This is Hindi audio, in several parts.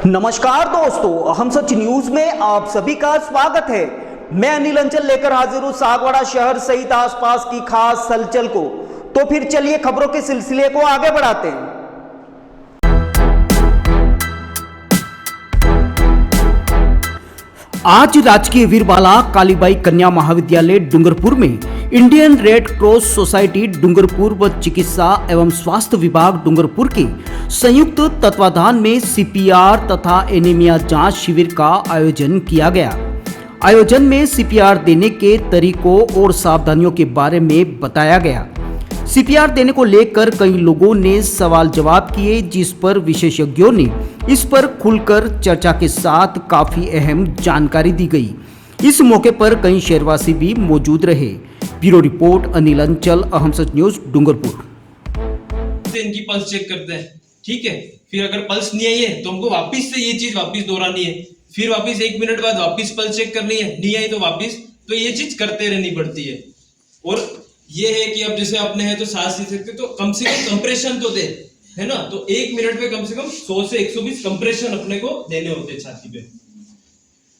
नमस्कार दोस्तों, हम सच न्यूज में आप सभी का स्वागत है। मैं अनिल अंचल लेकर हाजिर हूं सागवाड़ा शहर सहित आसपास की खास हलचल को। तो फिर चलिए खबरों के सिलसिले को आगे बढ़ाते हैं। आज राजकीय वीरबाला कालीबाई कन्या महाविद्यालय डूंगरपुर में Indian red cross society Dungarpur व चिकित्सा एवं स्वास्थ्य विभाग डूंगरपुर के संयुक्त तत्वाधान में सीपीआर तथा एनीमिया जांच शिविर का आयोजन किया गया। आयोजन में सीपीआर देने के तरीकों और सावधानियों के बारे में बताया गया। सीपीआर देने को लेकर कई लोगों ने सवाल जवाब किए, जिस पर विशेषज्ञों ने इस पर खुलकर चर्चा के साथ काफी अहम जानकारी दी गई। इस मौके पर कई शहरवासी भी मौजूद रहे। ब्यूरो रिपोर्ट अनिल अंचल, अहम सच न्यूज डूंगरपुर। इनकी पल्स चेक करते हैं, ठीक है। फिर अगर पल्स नहीं आई है तो हमको वापस से ये चीज वापस दोहरानी है। फिर वापस 1 मिनट बाद वापस पल्स चेक करनी है, नहीं आई तो वापस, तो ये चीज करते रहनी पड़ती है। और ये है कि अब जैसे आपने है तो सांस ले सकते, तो कम से कम कंप्रेशन तो दे, है ना। तो 1 मिनट में कम से कम 100 से 120 कंप्रेशन अपने को देने होते हैं छाती पे,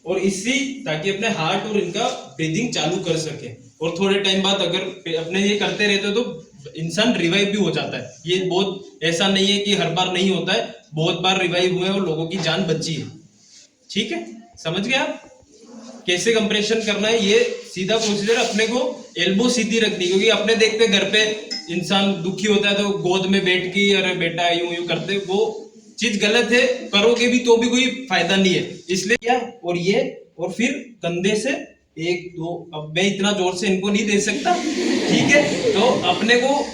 और इससे ताकि अपने हार्ट और इनका ब्रीदिंग चालू कर सके। और थोड़े टाइम बाद अगर अपने ये करते रहते तो इंसान रिवाइव भी हो जाता है। ये बहुत ऐसा नहीं है कि हर बार नहीं होता है, बहुत बार रिवाइव हुए और लोगों की जान बची है, ठीक है। समझ गए आप कैसे कंप्रेशन करना है? ये सीधा प्रोसीजर, अपने को एल्बो सीधी रखनी, क्योंकि अपने देखते घर पे इंसान दुखी होता है तो गोद में बैठ के अरे बेटा यूं यूं करते, वो चीज गलत है। करोगे भी तो भी कोई फायदा नहीं है, इसलिए क्या। और ये और फिर कंधे से 1 2, अब मैं इतना जोर से इनको नहीं दे सकता, ठीक है। तो अपने को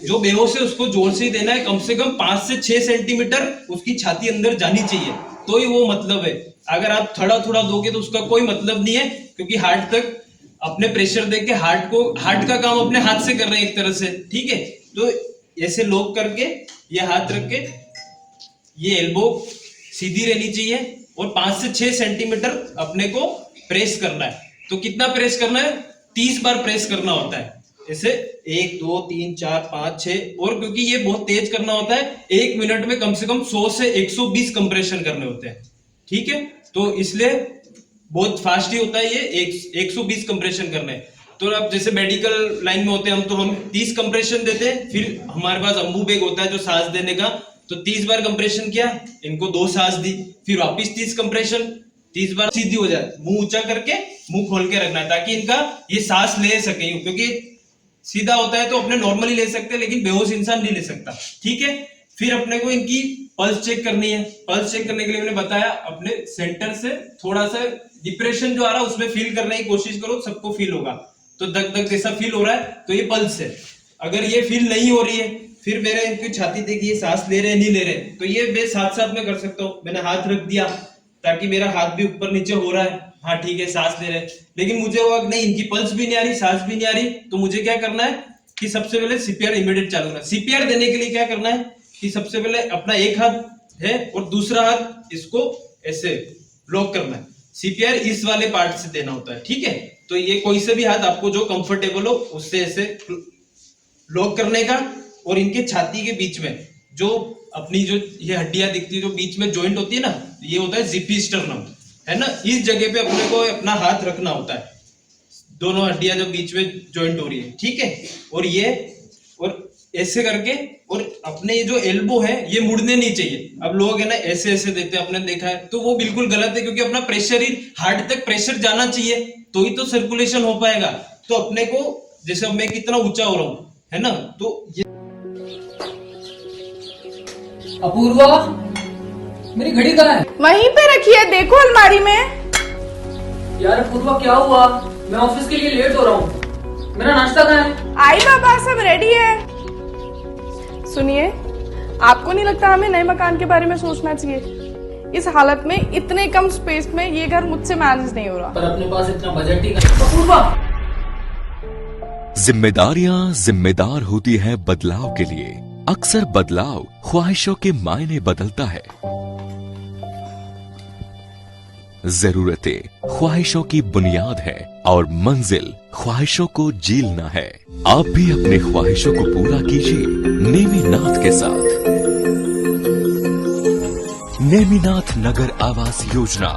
जो बेहोश है उसको जोर से ही देना है, कम से कम 5 से 6 सेंटीमीटर उसकी छाती अंदर जानी चाहिए, तो ही वो मतलब है। अगर आप थोड़ा थोड़ा दोगे तो उसका कोई मतलब नहीं है, क्योंकि हार्ट तक अपने प्रेशर दे के हार्ट का काम अपने हाथ से कर रहे हैं एक तरह से, ठीक है। तो ऐसे लॉक करके ये हाथ रख के ये एल्बो सीधी रहनी चाहिए, और 5 से 6 सेंटीमीटर अपने को प्रेस करना है। तो कितना प्रेस करना है? 30 बार प्रेस करना होता है, ऐसे 1 2 3 4 5 6। और क्योंकि ये बहुत तेज करना होता है, 1 मिनट में कम से कम 100 से 120 कंप्रेशन करने होते हैं, ठीक है। तो इसलिए बहुत फास्ट ही होता है ये 120 कंप्रेशन करने। तो अब जैसे मेडिकल लाइन में होते हैं हम 30 कंप्रेशन देते हैं। फिर हमारे पास अम्बू बैग होता है जो सांस देने का, तो 30 बार कंप्रेशन किया, इनको 2 सांस दी, फिर वापस 30 कंप्रेशन, 30 बार सीधी हो जाए। मुंह ऊंचा करके मुंह खोल के रखना है ताकि इनका ये सांस ले सके, क्योंकि सीधा होता है तो अपने नॉर्मली ले सकते हैं, लेकिन बेहोश इंसान नहीं ले सकता, ठीक है। फिर अपने को इनकी पल्स चेक करनी है। पल्स चेक करने के लिए मैंने बताया, अपने सेंटर से थोड़ा सा डिप्रेशन जो आ रहा है उसमें फील करने की कोशिश करो, सबको फील होगा। तो धक धक जैसा फील हो रहा है तो ये पल्स है। अगर ये फील नहीं हो रही है, फिर मेरे इनकी छाती देखिए सांस ले रहे हैं नहीं ले रहे, तो ये मैं साथ साथ में कर सकता हूँ। मैंने हाथ रख दिया ताकि मेरा हाथ भी ऊपर नीचे हो रहा है, हाँ ठीक है सांस ले रहे हैं, लेकिन मुझे वो नहीं, इनकी पल्स भी नहीं आ रही, सांस भी नहीं आ रही, तो मुझे क्या करना है कि सबसे पहले सीपीआर इमीडिएट चालू करना है। सीपीआर देने के लिए क्या करना है कि सबसे पहले अपना एक हाथ है और दूसरा हाथ इसको ऐसे लॉक करना है। सीपीआर इस वाले पार्ट से देना होता है, ठीक है। तो ये कोई से भी हाथ आपको जो कंफर्टेबल हो उससे ऐसे लॉक करने का, और इनके छाती के बीच में जो अपनी जो ये हड्डियां दिखती है, जो बीच में जॉइंट होती है ना, ये होता है जिपिस्टर्नम, है ना। इस जगह पे अपने को अपना हाथ रखना होता है, दोनों हड्डियां जो बीच में जॉइंट हो रही है, ठीक है। और ये और ऐसे करके, और अपने ये जो एल्बो है ये मुड़ने नहीं चाहिए। अब लोग है ना ऐसे ऐसे देते हैं, आपने देखा है, तो वो बिल्कुल गलत है, क्योंकि अपना प्रेशर ही हार्ट तक प्रेशर जाना चाहिए, तो ही तो सर्कुलेशन हो पाएगा। तो अपने को जैसे अब मैं कितना ऊंचा हो रहा हूं, है ना, तो ये अपूर्वा, मेरी घड़ी कहाँ है? वहीं पे रखी है, देखो अलमारी में। यार अपूर्वा क्या हुआ? मैं ऑफिस के लिए लेट हो रहा हूँ। मेरा नाश्ता कहाँ है? आई बाबा, सब रेडी है। सुनिए, आपको नहीं लगता हमें नए मकान के बारे में सोचना चाहिए? इस हालत में इतने कम स्पेस में ये घर मुझसे मैनेज नहीं हो रहा। पर अपने पास इतना बजट ही नहीं। अपूर्वा, जिम्मेदारियां जिम्मेदार होती है बदलाव के लिए। अक्सर बदलाव ख्वाहिशों के मायने बदलता है। जरूरतें ख्वाहिशों की बुनियाद है और मंजिल ख्वाहिशों को जीलना है। आप भी अपने ख्वाहिशों को पूरा कीजिए नेमीनाथ के साथ। नेमीनाथ नगर आवास योजना,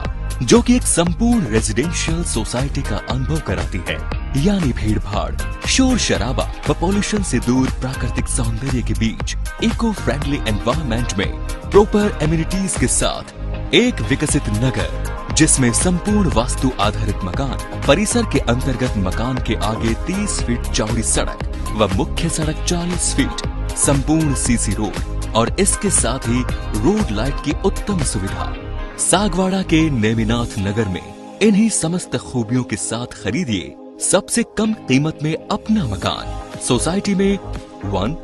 जो कि एक संपूर्ण रेजिडेंशियल सोसाइटी का अनुभव कराती है, यानी भीड़ भाड़, शोर शराबा व पॉल्यूशन से दूर प्राकृतिक सौंदर्य के बीच इको फ्रेंडली एनवायरनमेंट में प्रॉपर एमिनिटीज के साथ एक विकसित नगर, जिसमें संपूर्ण वास्तु आधारित मकान, परिसर के अंतर्गत मकान के आगे 30 फीट चौड़ी सड़क व मुख्य सड़क 40 फीट, संपूर्ण सीसी रोड और इसके साथ ही रोड लाइट की उत्तम सुविधा। सागवाड़ा के नेमीनाथ नगर में इन्हीं समस्त खूबियों के साथ खरीदिए सबसे कम कीमत में अपना मकान। सोसाइटी में 1,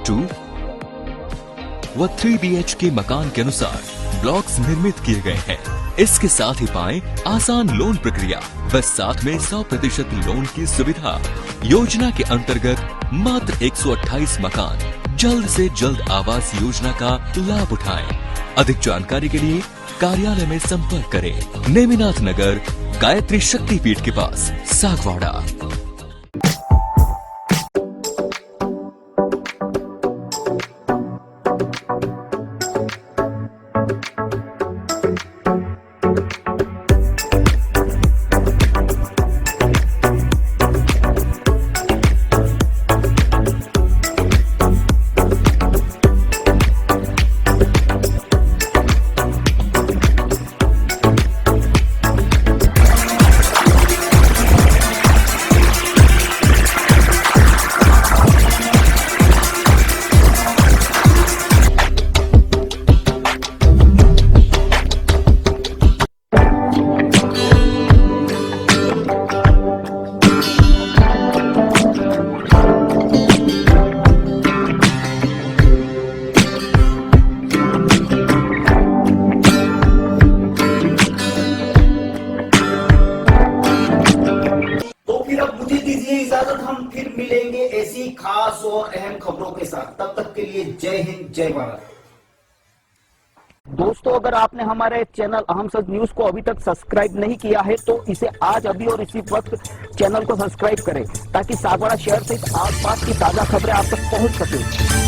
2 व 3 BHK मकान के अनुसार ब्लॉक्स निर्मित किए गए हैं। इसके साथ ही पाएं आसान लोन प्रक्रिया व साथ में 100% लोन की सुविधा। योजना के अंतर्गत मात्र 128 मकान जल्द से जल्द आवास योजना का लाभ उठाएं। अधिक जानकारी के लिए कार्यालय में संपर्क करें। नेमीनाथ नगर, गायत्री शक्तिपीठ के पास, सागवाड़ा। इजाजत, हम फिर मिलेंगे ऐसी खास और अहम खबरों के साथ। तब तक के लिए जय हिंद, जय भारत। दोस्तों, अगर आपने हमारे चैनल अहम सच न्यूज को अभी तक सब्सक्राइब नहीं किया है तो इसे आज अभी और इसी वक्त चैनल को सब्सक्राइब करें, ताकि सागवाड़ा शहर से आसपास की ताजा खबरें आप तक पहुंच सके।